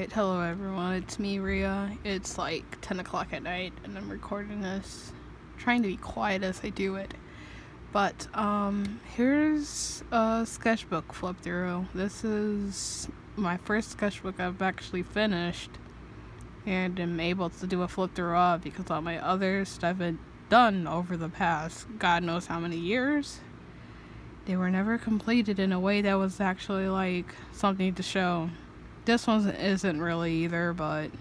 Alright, hello everyone, it's me, Rhea. It's like 10 o'clock at night and I'm recording this, trying to be quiet as I do it. But, here's a sketchbook flip through. This is my first sketchbook I've actually finished and am able to do a flip through of, because all my others that I've been done over the past God knows how many years, they were never completed in a way that was actually like something to show. This one isn't really either, but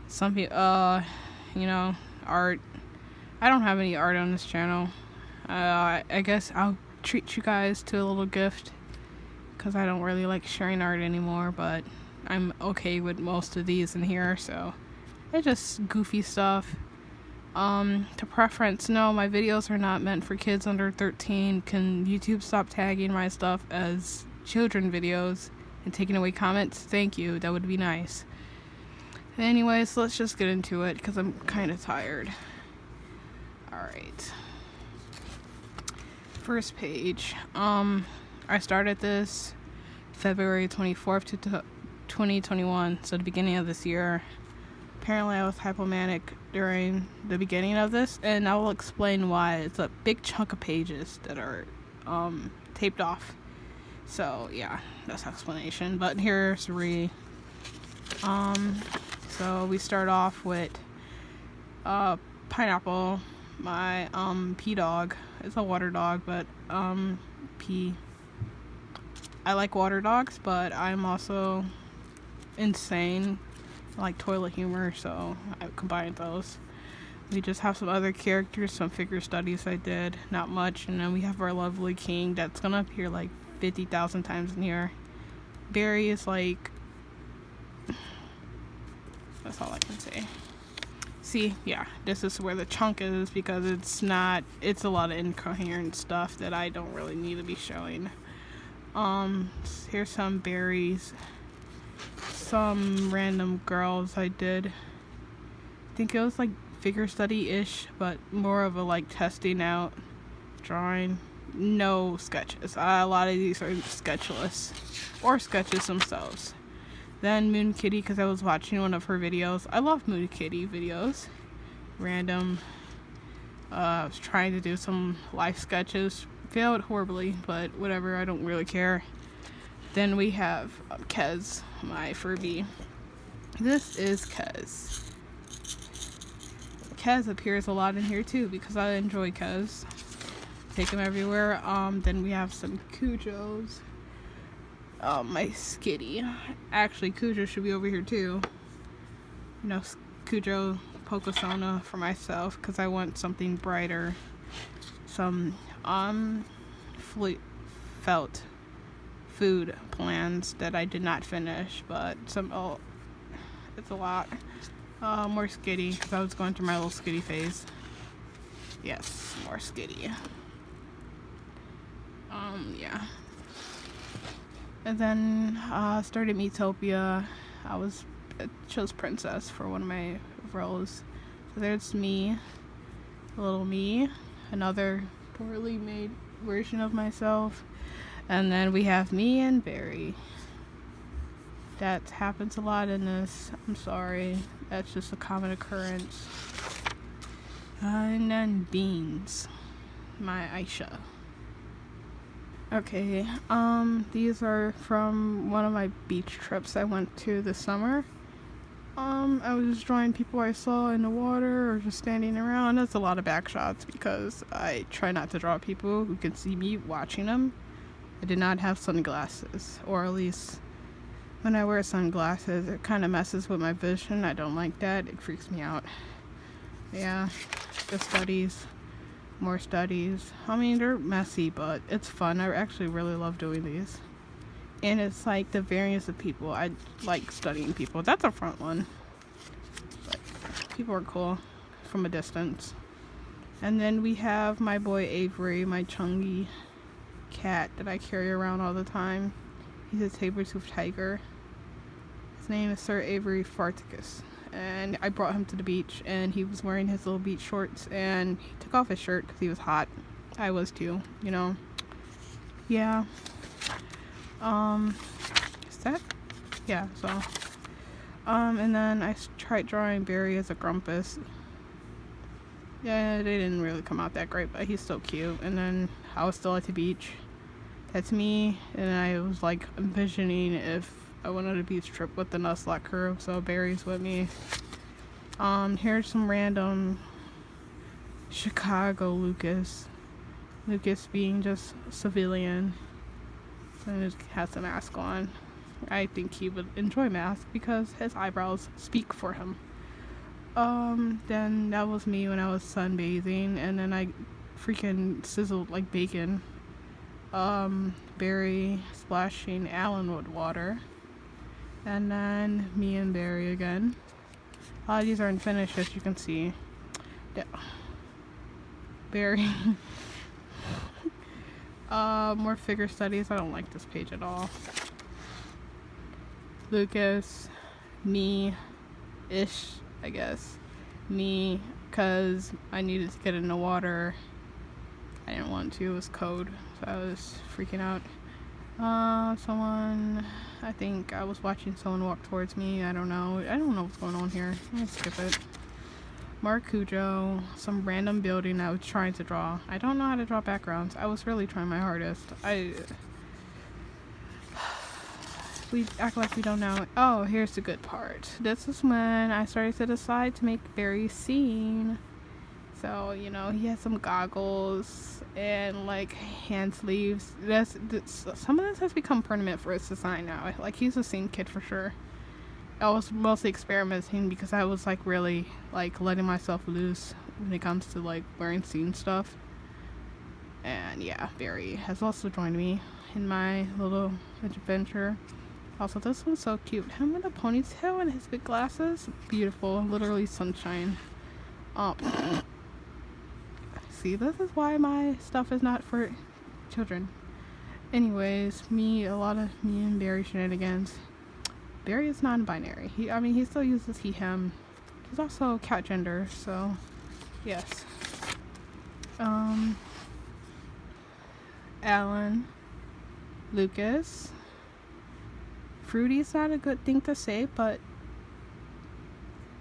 some people, art. I don't have any art on this channel. I guess I'll treat you guys to a little gift, because I don't really like sharing art anymore, but I'm okay with most of these in here, so it's just goofy stuff. To preference, no, my videos are not meant for kids under 13. Can YouTube stop tagging my stuff as children videos and taking away comments? Thank you, that would be nice. Anyways, let's just get into it because I'm kind of tired. Alright. First page. I started this February 24th to 2021, so the beginning of this year. Apparently I was hypomanic during the beginning of this, and I will explain why. It's a big chunk of pages that are taped off. So yeah, that's explanation. But here's so we start off with Pineapple, my pea dog. It's a water dog, but pea. I like water dogs, but I'm also insane. I like toilet humor, so I combined those. We just have some other characters, some figure studies I did, not much, and then we have our lovely king that's gonna appear like 50,000 times in here. Barry is like, that's all I can say. See, yeah, this is where the chunk is, because it's a lot of incoherent stuff that I don't really need to be showing. Here's some berries, some random girls I did. I think it was like figure study-ish, but more of a like testing out drawing. No sketches. A lot of these are sketchless, or sketches themselves. Then Moon Kitty, because I was watching one of her videos. I love Moon Kitty videos. Random. I was trying to do some life sketches. Failed horribly, but whatever, I don't really care. Then we have Kez, my Furby. This is Kez. Kez appears a lot in here too, because I enjoy Kez. Take him everywhere. Then we have some Cujos. My Skitty. Actually, Cujo should be over here too. Cujo Pocosona for myself, because I want something brighter. Some felt food plans that I did not finish, but it's a lot. More Skitty, because I was going through my little Skitty phase. Yes, more Skitty. Yeah. And then started Metopia. I chose Princess for one of my roles. So there's me, little me, another poorly made version of myself. And then we have me and Barry. That happens a lot in this. I'm sorry. That's just a common occurrence. And then Beans, my Aisha. Okay, these are from one of my beach trips I went to this summer. I was just drawing people I saw in the water or just standing around. That's a lot of back shots because I try not to draw people who can see me watching them. I did not have sunglasses, or at least when I wear sunglasses, it kind of messes with my vision. I don't like that. It freaks me out. Yeah, the studies. More studies. I mean, they're messy, but it's fun. I actually really love doing these. And it's like the variance of people. I like studying people. That's a front one. But people are cool from a distance. And then we have my boy Avery, my chungy cat that I carry around all the time. He's a saber-toothed tiger. His name is Sir Avery Farticus. And I brought him to the beach, and he was wearing his little beach shorts, and he took off his shirt because he was hot. I was too, yeah. Is that? Yeah, so And then I tried drawing Barry as a grumpus. Yeah, they didn't really come out that great, but he's still cute. And then I was still at the beach. That's me, and I was like envisioning if I went on a beach trip with the Nuzlocke crew, so Barry's with me. Here's some random Chicago Lucas. Lucas being just civilian. And it has the mask on. I think he would enjoy mask because his eyebrows speak for him. Then that was me when I was sunbathing, and then I freaking sizzled like bacon. Barry splashing Alan with water. And then me and Barry again. A lot of these are unfinished, as you can see. Yeah. Barry. More figure studies. I don't like this page at all. Lucas. Me-ish, I guess. Me, because I needed to get in the water. I didn't want to. It was cold, so I was freaking out. Someone, I think I was watching someone walk towards me. I don't know what's going on here. Let's skip it. Mark Cujo, some random building I was trying to draw. I don't know how to draw backgrounds. I was really trying my hardest. We act like we don't know. Oh, here's the good part. This is when I started to decide to make Barry scene. So, you know, he has some goggles and like hand sleeves. Some of this has become permanent for his design now. Like, he's a scene kid for sure. I was mostly experimenting because I was like really like letting myself loose when it comes to like wearing scene stuff. And yeah, Barry has also joined me in my little adventure. Also, this one's so cute. Him with a ponytail and his big glasses. Beautiful. Literally sunshine. See, this is why my stuff is not for children. Anyways, a lot of me and Barry shenanigans. Barry is non-binary. He still uses he, him. He's also cat gender, so yes. Alan, Lucas. Fruity's not a good thing to say, but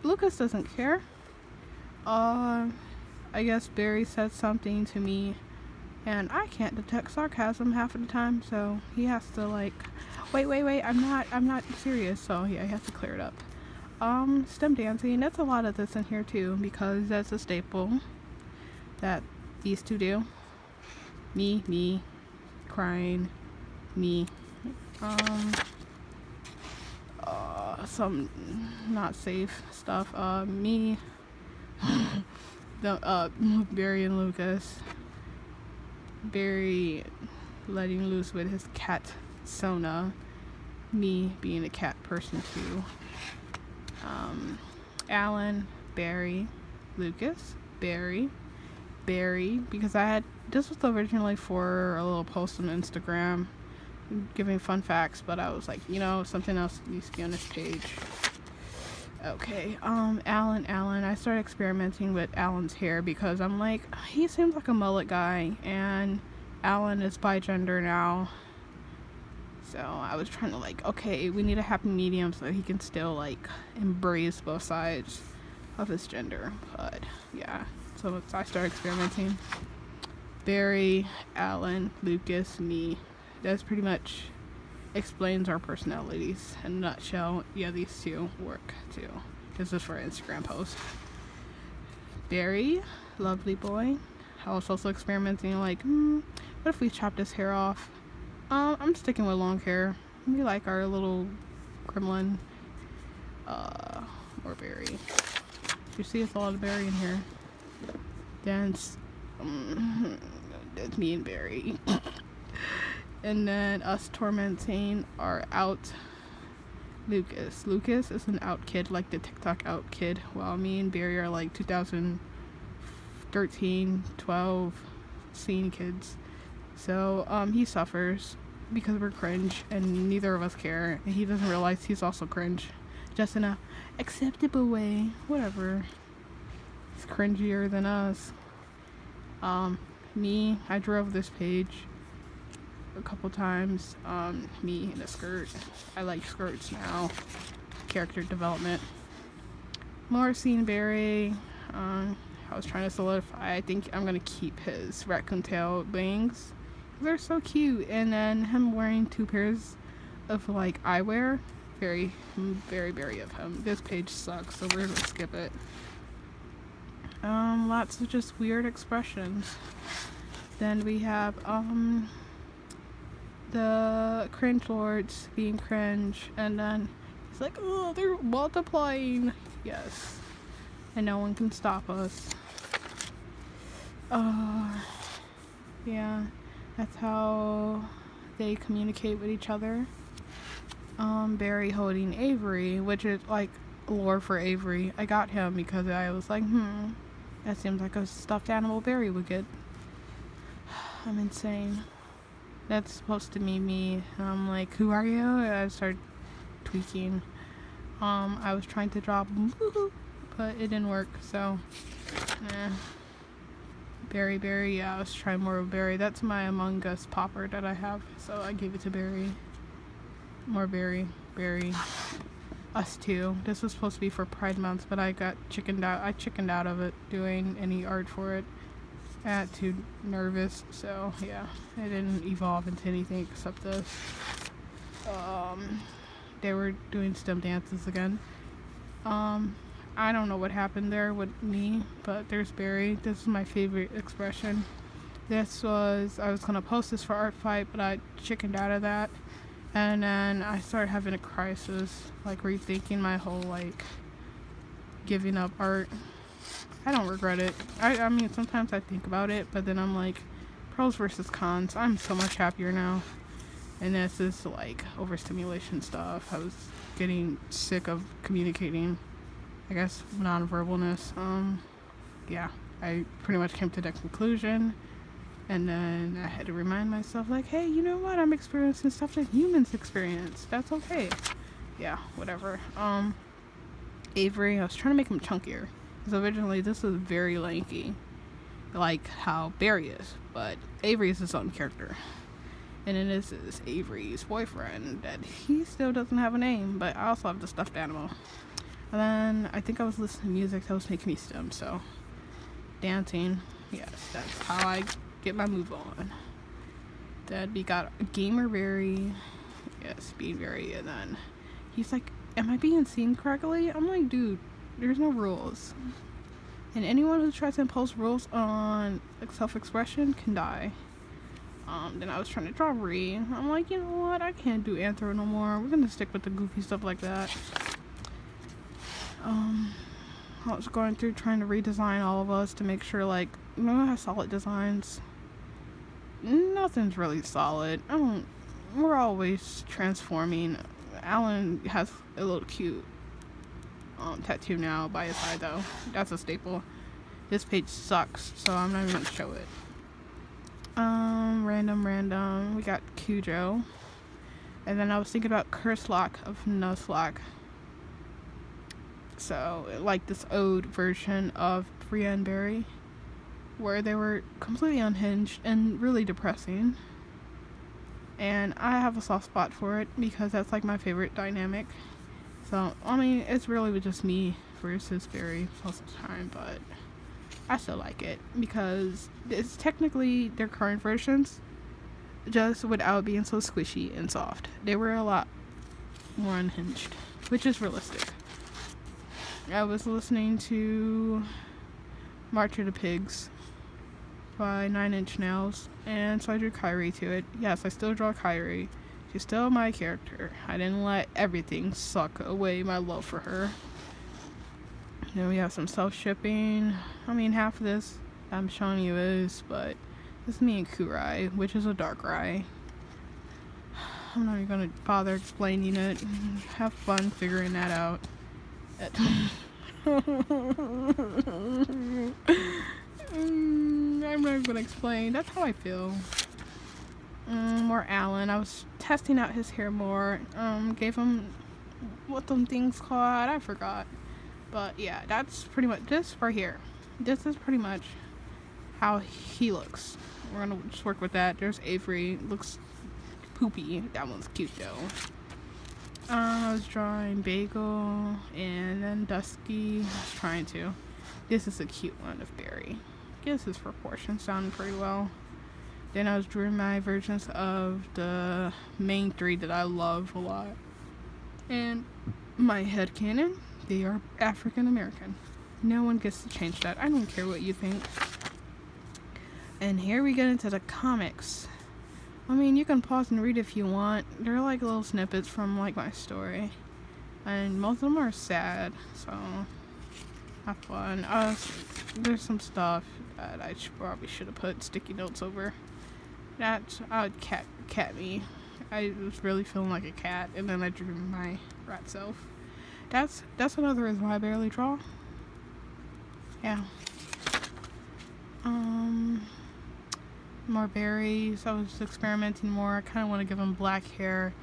Lucas doesn't care. I guess Barry said something to me, and I can't detect sarcasm half of the time, so he has to like, wait, I'm not serious, so yeah, he has to clear it up. STEM dancing, that's a lot of this in here too, because that's a staple that these two do. Me, crying, me. Some not safe stuff. Me, Barry and Lucas. Barry letting loose with his cat Sona. Me being a cat person too. Alan, Barry, Lucas, Barry, because this was originally for a little post on Instagram giving fun facts, but I was like, something else needs to be on this page. Okay, Alan, I started experimenting with Alan's hair because I'm like, he seems like a mullet guy, and Alan is bigender now. So I was trying to like, okay, we need a happy medium so he can still like embrace both sides of his gender. But yeah, so I started experimenting. Barry, Alan, Lucas, me. That's pretty much explains our personalities in a nutshell. Yeah, these two work too. This is for an Instagram post. Barry, lovely boy. I was also experimenting like, what if we chop his hair off? I'm sticking with long hair. We like our little gremlin. Or Barry. You see, it's a lot of Barry in here. Dance. That's me and Barry. And then us tormenting our out Lucas. Lucas is an out kid, like the TikTok out kid, while me and Barry are like 2013, 12 scene kids. So he suffers because we're cringe and neither of us care, and he doesn't realize he's also cringe, just in a acceptable way. Whatever. He's cringier than us. Me, I drove this page a couple times. Me in a skirt. I like skirts now. character development. Morrissey Berry, I was trying to solidify. I think I'm gonna keep his raccoon tail bangs. They're so cute. And then him wearing 2 pairs of like eyewear. Very, very, very of him. This page sucks, so we're gonna skip it. Lots of just weird expressions. Then we have the cringe lords being cringe, and then he's like, oh, they're multiplying. Yes, and no one can stop us. Yeah, that's how they communicate with each other. Barry holding Avery, which is like lore for Avery. I got him because I was like, that seems like a stuffed animal Barry would get. I'm insane. That's supposed to be me. And I'm like, who are you? And I started tweaking. I was trying to drop but it didn't work, so Barry, yeah, I was trying more of Barry. That's my Among Us popper that I have, so I gave it to Barry. More Barry. Us too. This was supposed to be for Pride Month, but I got chickened out of it doing any art for it. I got too nervous, so yeah, it didn't evolve into anything except this. They were doing STEM dances again. I don't know what happened there with me, but there's Barry. This is my favorite expression. I was gonna post this for Art Fight, but I chickened out of that. And then I started having a crisis, like rethinking my whole, like, giving up art. I don't regret it. I mean, sometimes I think about it, but then I'm like, pros versus cons. I'm so much happier now. And this is, like, overstimulation stuff. I was getting sick of communicating, I guess, non-verbalness. Yeah, I pretty much came to that conclusion. And then I had to remind myself, like, hey, you know what? I'm experiencing stuff that humans experience. That's okay. Yeah, whatever. Avery, I was trying to make him chunkier. Because originally this was very lanky. Like how Barry is. But Avery is his own character. And then this is Avery's boyfriend. That he still doesn't have a name. But I also have the stuffed animal. And then I think I was listening to music that was making me stem. So, dancing. Yes, that's how I get my move on. Then we got Gamer Barry. Yes, Bean Barry. And then he's like, am I being seen correctly? I'm like, dude, there's no rules. And anyone who tries to impose rules on like self-expression can die. Then I was trying to draw Ree. I'm like, you know what? I can't do Anthro no more. We're gonna stick with the goofy stuff like that. I was going through trying to redesign all of us to make sure, like, you know, I have solid designs. Nothing's really solid. We're always transforming. Alan has a little cute tattoo now by his side, though. That's a staple. This page sucks, so I'm not even gonna show it. Random. We got Cujo. And then I was thinking about Curselock of Nuzlocke. So, like this ode version of Bria and Barry, where they were completely unhinged and really depressing. And I have a soft spot for it because that's like my favorite dynamic. So, I mean, it's really just me versus Barry most of the time, but I still like it because it's technically their current versions, just without being so squishy and soft. They were a lot more unhinged, which is realistic. I was listening to March of the Pigs by 9 Inch Nails, and so I drew Kyrie to it. Yes, I still draw Kyrie. She's still my character. I didn't let everything suck away my love for her. Then we have some self-shipping. I mean, half of this I'm showing you is, but this is me and Kurai, which is a dark Rai. I'm not even gonna bother explaining it. Have fun figuring that out. I'm not even gonna explain. That's how I feel. More Alan. I was testing out his hair more. Gave him what them things called. I forgot. But yeah, that's pretty much this right here. This is pretty much how he looks. We're gonna just work with that. There's Avery. Looks poopy. That one's cute though. I was drawing Bagel and then Dusty. I was trying to. This is a cute one of Barry. I guess his proportions sound pretty well. Then I was drawing my versions of the main three that I love a lot. And my headcanon, they are African American. No one gets to change that. I don't care what you think. And here we get into the comics. I mean, you can pause and read if you want. They're like little snippets from like my story. And most of them are sad, so have fun. There's some stuff that I probably should have put sticky notes over. That's cat me. I was really feeling like a cat, and then I drew my rat self. That's another reason why I barely draw. Yeah. More berries. I was experimenting more. I kind of want to give him black hair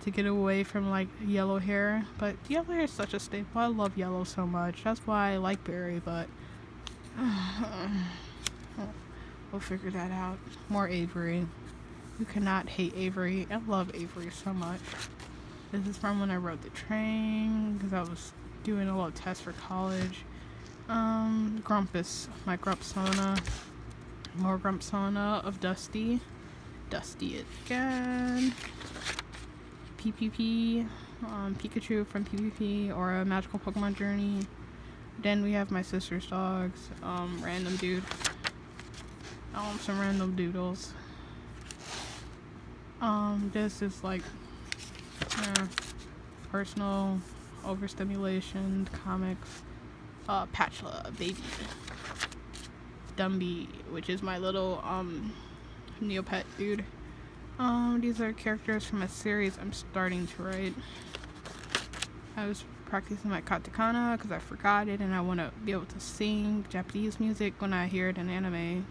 to get away from like yellow hair, but yellow hair is such a staple. I love yellow so much. That's why I like berry, but we'll figure that out. More Avery. You cannot hate Avery. I love Avery so much. This is from when I wrote the train, because I was doing a little test for college. Grumpus, my Grumpsona. More Grumpsona of Dusty. Dusty again. PPP. Pikachu from PPP, or a Magical Pokemon Journey. Then we have my sister's dogs. Random dude. Some random doodles. This is like personal overstimulation comics. Patchla, baby. Dumby, which is my little Neopet dude. These are characters from a series I'm starting to write. I was practicing my katakana because I forgot it, and I want to be able to sing Japanese music when I hear it in anime,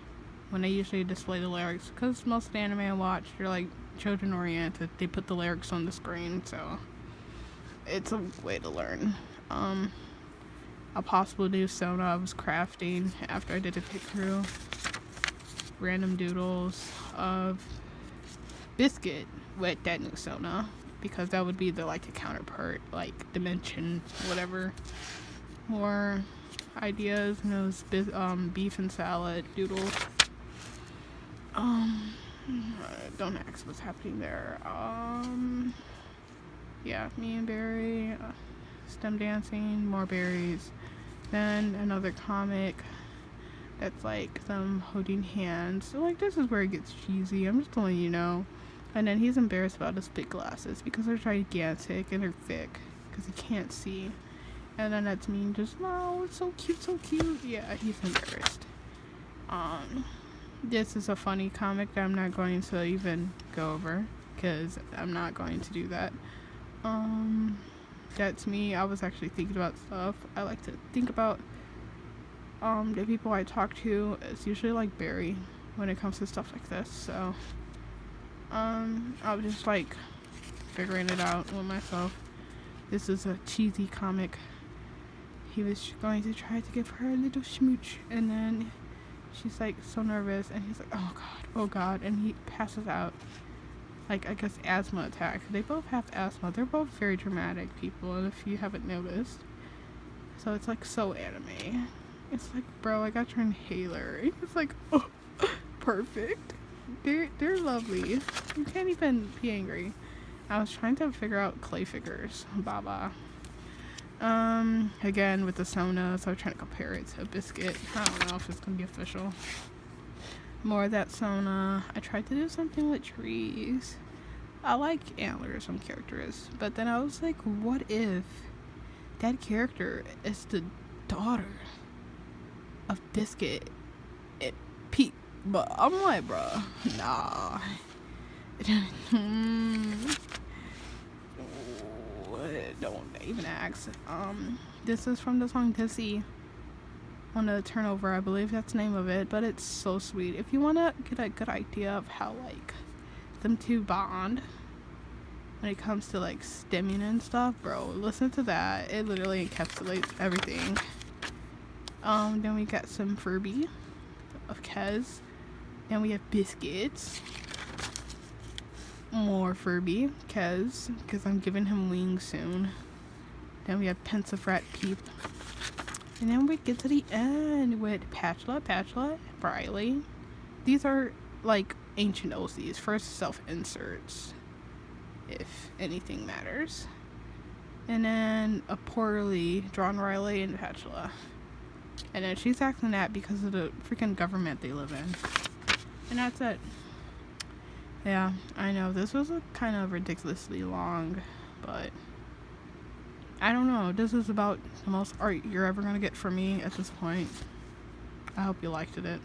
when they usually display the lyrics, because most of the anime I watch, they're like children oriented. They put the lyrics on the screen, so it's a way to learn. A possible new Sona I was crafting after I did a pick through. Random doodles of Biscuit with that new Sona, because that would be the like the counterpart, like dimension, whatever. More ideas, and those beef and salad doodles. Don't ask what's happening there. Yeah, me and Barry, stem dancing, more berries. Then another comic that's like them holding hands. So like this is where it gets cheesy. I'm just letting you know. And then he's embarrassed about his big glasses because they're gigantic and they're thick because he can't see. And then that's me just, oh, it's so cute, so cute. Yeah, he's embarrassed. This is a funny comic that I'm not going to even go over because I'm not going to do that. That's me. I was actually thinking about stuff. I like to think about the people I talk to. It's usually like Barry when it comes to stuff like this. So I was just like figuring it out with myself. This is a cheesy comic. He was going to try to give her a little smooch, and then she's like so nervous, and he's like, oh god, and he passes out. Like, I guess asthma attack. They both have asthma. They're both very dramatic people, if you haven't noticed. So it's like so anime. It's like, bro, I got your inhaler. It's like, oh, perfect. They're lovely. You can't even be angry. I was trying to figure out clay figures. Baba. Again with the Sona, so I'm trying to compare it to a Biscuit. I don't know if it's gonna be official. More of that Sona. I tried to do something with trees. I like antlers on characters, but then I was like, what if that character is the daughter of Biscuit and Pete? But I'm like, bruh, nah. Don't even ask. This is from the song Dizzy on the Turnover, I believe that's the name of it, but it's so sweet. If you want to get a good idea of how like them two bond when it comes to like stimming and stuff, bro, listen to that. It literally encapsulates everything. Then we got some Furby of Kez. Then we have Biscuits. more Furby, because I'm giving him wings soon. Then we have Pensive Rat Peep. And then we get to the end with Patchla, Briley. These are like ancient OCs, first self-inserts, if anything matters. And then a poorly drawn Riley and Patchla. And then she's acting that because of the freaking government they live in. And that's it. Yeah, I know this was a kind of ridiculously long, but I don't know. This is about the most art you're ever gonna get from me at this point. I hope you liked it.